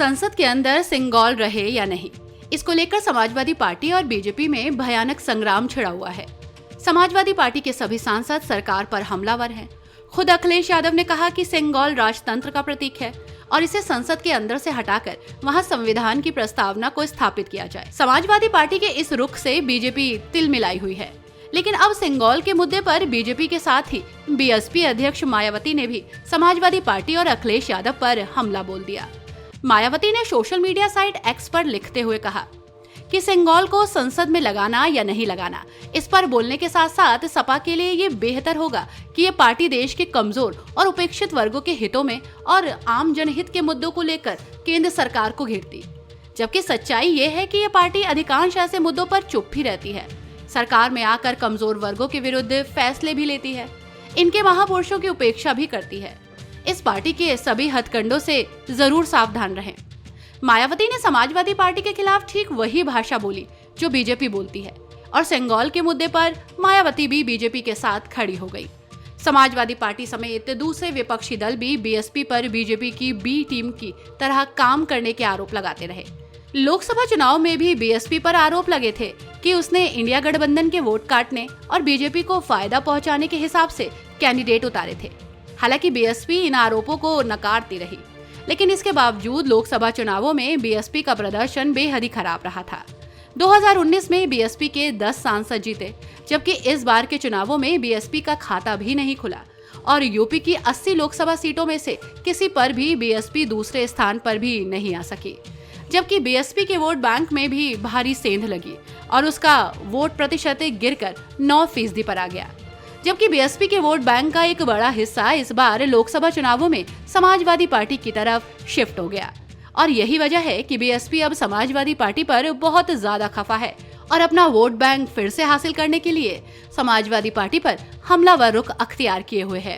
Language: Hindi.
संसद के अंदर सिंगल रहे या नहीं, इसको लेकर समाजवादी पार्टी और बीजेपी में भयानक संग्राम छिड़ा हुआ है। समाजवादी पार्टी के सभी सांसद सरकार पर हमलावर हैं। खुद अखिलेश यादव ने कहा कि सिंगल राजतंत्र का प्रतीक है और इसे संसद के अंदर से हटाकर वहां संविधान की प्रस्तावना को स्थापित किया जाए। समाजवादी पार्टी के इस रुख से बीजेपी तिलमिलाई हुई है, लेकिन अब सिंगल के मुद्दे पर बीजेपी के साथ ही बीएसपी अध्यक्ष मायावती ने भी समाजवादी पार्टी और अखिलेश यादव पर हमला बोल दिया। मायावती ने सोशल मीडिया साइट एक्स पर लिखते हुए कहा कि सिंगल को संसद में लगाना या नहीं लगाना, इस पर बोलने के साथ साथ सपा के लिए ये बेहतर होगा कि ये पार्टी देश के कमजोर और उपेक्षित वर्गों के हितों में और आम जनहित के मुद्दों को लेकर केंद्र सरकार को घेरती, जबकि सच्चाई ये है कि ये पार्टी अधिकांश ऐसे मुद्दों पर चुप ही रहती है। सरकार में आकर कमजोर वर्गों के विरुद्ध फैसले भी लेती है, इनके महापुरुषों की उपेक्षा भी करती है। इस पार्टी के सभी हथकंडों से जरूर सावधान रहें। मायावती ने समाजवादी पार्टी के खिलाफ ठीक वही भाषा बोली जो बीजेपी बोलती है और सिंगल के मुद्दे पर मायावती भी बीजेपी के साथ खड़ी हो गई। समाजवादी पार्टी समेत दूसरे विपक्षी दल भी बीएसपी पर बीजेपी की बी टीम की तरह काम करने के आरोप लगाते रहे। लोकसभा चुनाव में भी बीएसपी पर आरोप लगे थे कि उसने इंडिया गठबंधन के वोट काटने और बीजेपी को फायदा पहुंचाने के हिसाब से कैंडिडेट उतारे थे। हालांकि बीएसपी इन आरोपों को नकारती रही, लेकिन इसके बावजूद लोकसभा चुनावों में बीएसपी का प्रदर्शन बेहद ही खराब रहा था। 2019 में बीएसपी के 10 सांसद जीते, जबकि इस बार के चुनावों में बीएसपी का खाता भी नहीं खुला और यूपी की 80 लोकसभा सीटों में से किसी पर भी बीएसपी दूसरे स्थान पर भी नहीं आ सकी, जबकि बीएसपी के वोट बैंक में भी भारी सेंध लगी और उसका वोट प्रतिशत गिरकर 9% पर आ गया। जबकि बीएसपी के वोट बैंक का एक बड़ा हिस्सा इस बार लोकसभा चुनावों में समाजवादी पार्टी की तरफ शिफ्ट हो गया और यही वजह है कि बीएसपी अब समाजवादी पार्टी पर बहुत ज्यादा खफा है और अपना वोट बैंक फिर से हासिल करने के लिए समाजवादी पार्टी पर हमलावर रुख अख्तियार किए हुए है।